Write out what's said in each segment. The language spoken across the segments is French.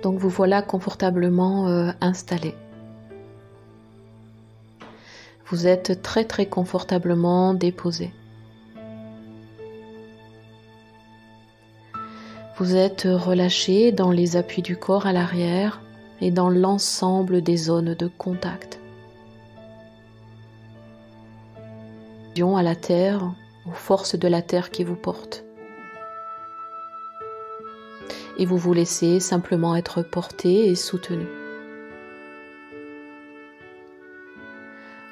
Donc vous voilà confortablement installé. Vous êtes très confortablement déposé. Vous êtes relâché dans les appuis du corps à l'arrière et dans l'ensemble des zones de contact. À la terre, aux forces de la terre qui vous portent. Et vous vous laissez simplement être porté et soutenu.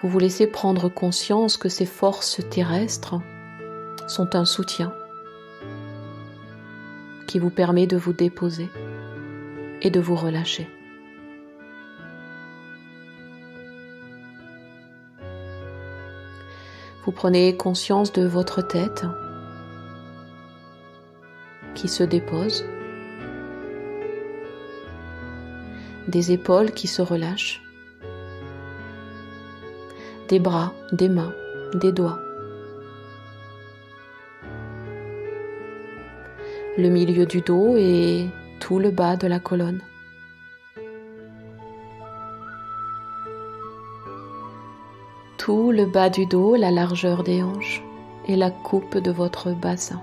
Vous vous laissez prendre conscience que ces forces terrestres sont un soutien qui vous permet de vous déposer et de vous relâcher. Vous prenez conscience de votre tête qui se dépose, des épaules qui se relâchent, des bras, des mains, des doigts, le milieu du dos et tout le bas de la colonne. Tout le bas du dos, la largeur des hanches et la coupe de votre bassin.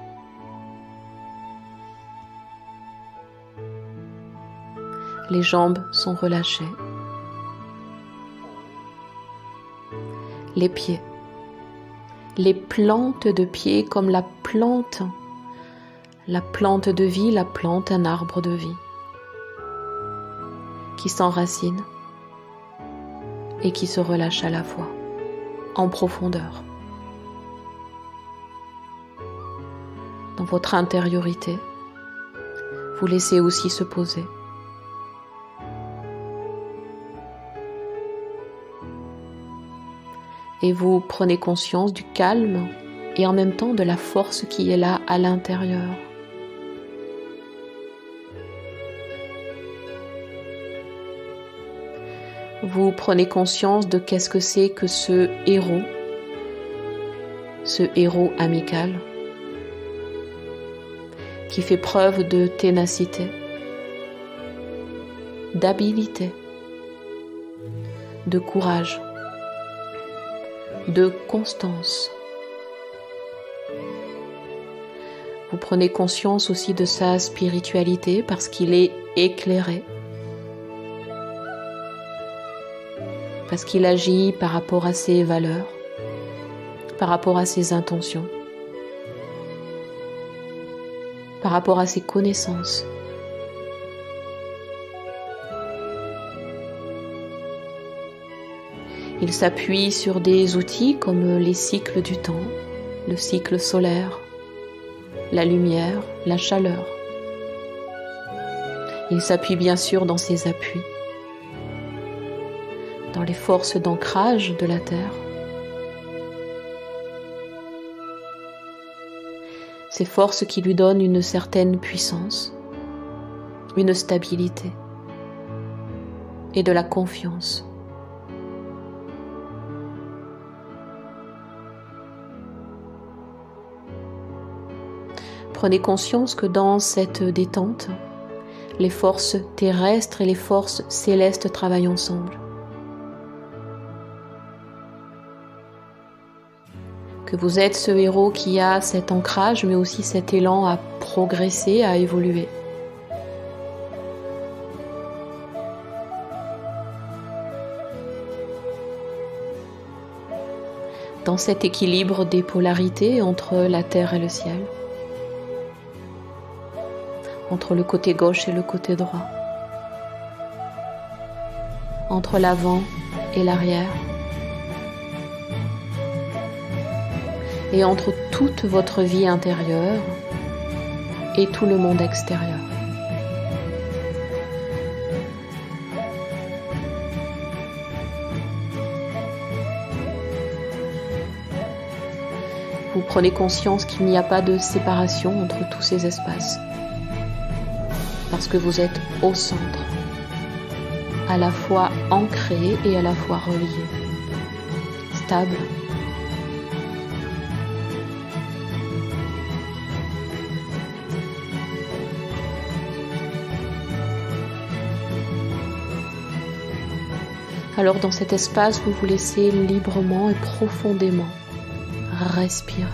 Les jambes sont relâchées. Les pieds. Les plantes de pieds comme la plante de vie, la plante, un arbre de vie qui s'enracine et qui se relâche à la fois. En profondeur. Dans votre intériorité, vous laissez aussi se poser. Et vous prenez conscience du calme et en même temps de la force qui est là à l'intérieur. Vous prenez conscience de qu'est-ce que c'est que ce héros amical, qui fait preuve de ténacité, d'habileté, de courage, de constance. Vous prenez conscience aussi de sa spiritualité parce qu'il est éclairé, parce qu'il agit par rapport à ses valeurs, par rapport à ses intentions, par rapport à ses connaissances. Il s'appuie sur des outils comme les cycles du temps, le cycle solaire, la lumière, la chaleur. Il s'appuie bien sûr dans ses appuis, dans les forces d'ancrage de la Terre. Ces forces qui lui donnent une certaine puissance, une stabilité et de la confiance. Prenez conscience que dans cette détente, les forces terrestres et les forces célestes travaillent ensemble. Que vous êtes ce héros qui a cet ancrage, mais aussi cet élan à progresser, à évoluer. Dans cet équilibre des polarités entre la terre et le ciel, entre le côté gauche et le côté droit, entre l'avant et l'arrière, et entre toute votre vie intérieure et tout le monde extérieur. Vous prenez conscience qu'il n'y a pas de séparation entre tous ces espaces, parce que vous êtes au centre, à la fois ancré et à la fois relié, stable. Alors dans cet espace, vous vous laissez librement et profondément respirer.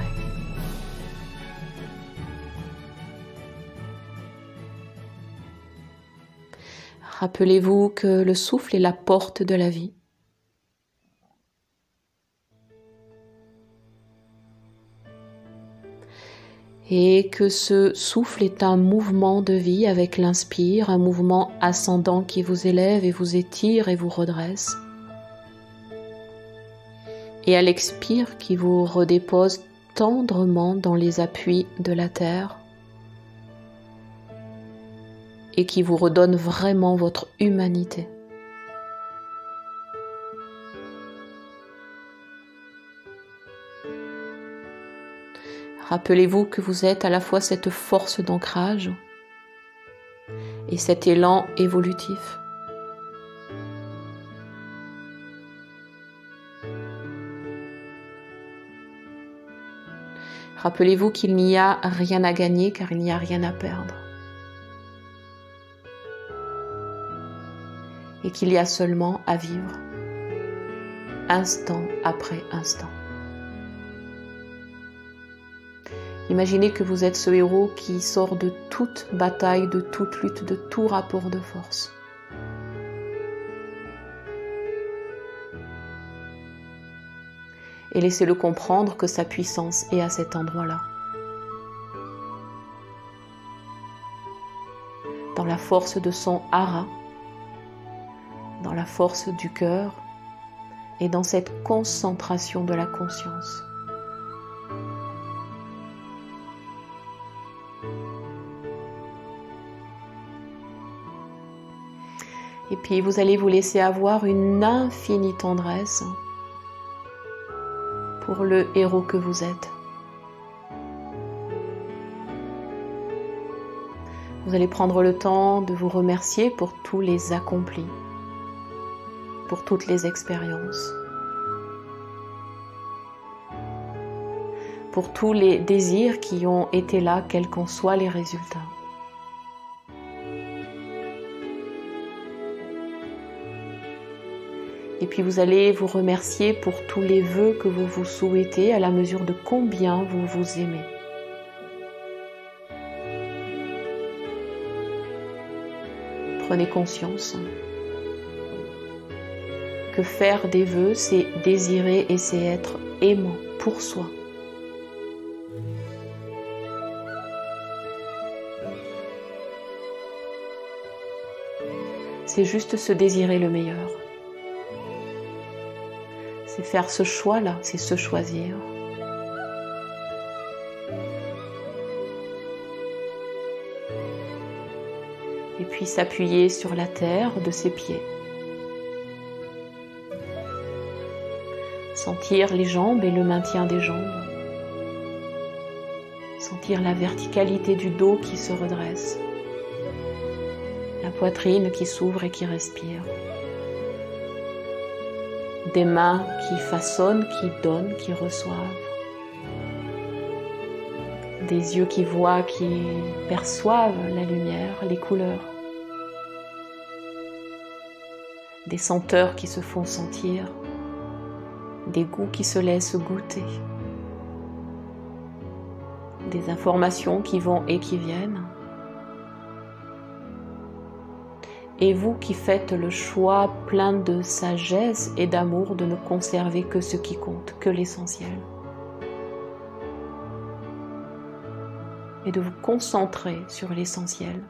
Rappelez-vous que le souffle est la porte de la vie. Et que ce souffle est un mouvement de vie avec l'inspire, un mouvement ascendant qui vous élève et vous étire et vous redresse. Et à l'expire qui vous redépose tendrement dans les appuis de la terre et qui vous redonne vraiment votre humanité. Rappelez-vous que vous êtes à la fois cette force d'ancrage et cet élan évolutif. Rappelez-vous qu'il n'y a rien à gagner car il n'y a rien à perdre. Et qu'il y a seulement à vivre, instant après instant. Imaginez que vous êtes ce héros qui sort de toute bataille, de toute lutte, de tout rapport de force. Et laissez-le comprendre que sa puissance est à cet endroit-là. Dans la force de son hara, dans la force du cœur et dans cette concentration de la conscience. Et puis vous allez vous laisser avoir une infinie tendresse pour le héros que vous êtes. Vous allez prendre le temps de vous remercier pour tous les accomplis, pour toutes les expériences, pour tous les désirs qui ont été là, quels qu'en soient les résultats. Et puis vous allez vous remercier pour tous les vœux que vous vous souhaitez à la mesure de combien vous vous aimez. Prenez conscience que faire des vœux, c'est désirer et c'est être aimant pour soi. C'est juste se désirer le meilleur. C'est faire ce choix-là, c'est se choisir. Et puis s'appuyer sur la terre de ses pieds. Sentir les jambes et le maintien des jambes. Sentir la verticalité du dos qui se redresse. La poitrine qui s'ouvre et qui respire. Des mains qui façonnent, qui donnent, qui reçoivent. Des yeux qui voient, qui perçoivent la lumière, les couleurs. Des senteurs qui se font sentir. Des goûts qui se laissent goûter. Des informations qui vont et qui viennent. Et vous qui faites le choix plein de sagesse et d'amour de ne conserver que ce qui compte, que l'essentiel. Et de vous concentrer sur l'essentiel,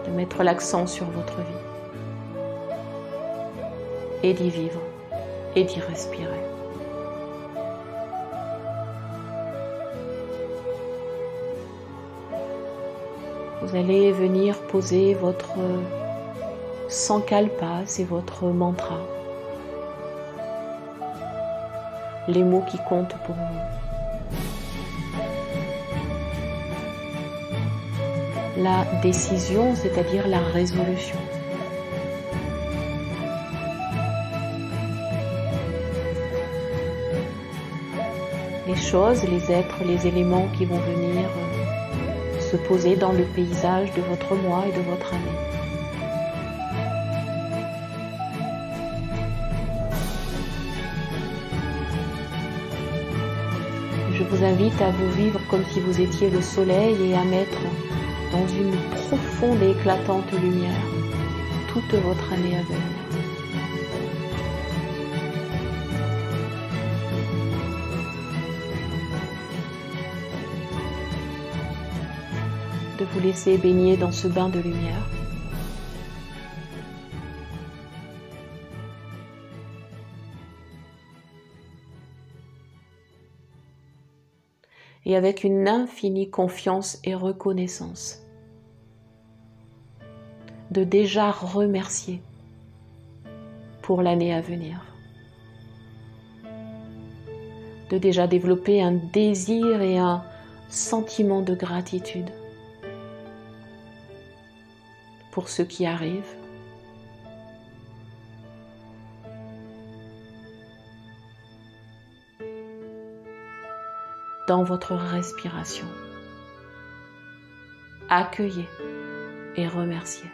de mettre l'accent sur votre vie. Et d'y vivre, et d'y respirer. Vous allez venir poser votre sankalpa, c'est votre mantra. Les mots qui comptent pour vous. La décision, c'est-à-dire la résolution. Les choses, les êtres, les éléments qui vont venir se poser dans le paysage de votre mois et de votre année. vous invite à vous vivre comme si vous étiez le soleil et à mettre dans une profonde et éclatante lumière toute votre année à venir. De vous laisser baigner dans ce bain de lumière. Et avec une infinie confiance et reconnaissance, de déjà remercier pour l'année à venir, de déjà développer un désir et un sentiment de gratitude pour ce qui arrive, dans votre respiration. Accueillez et remerciez.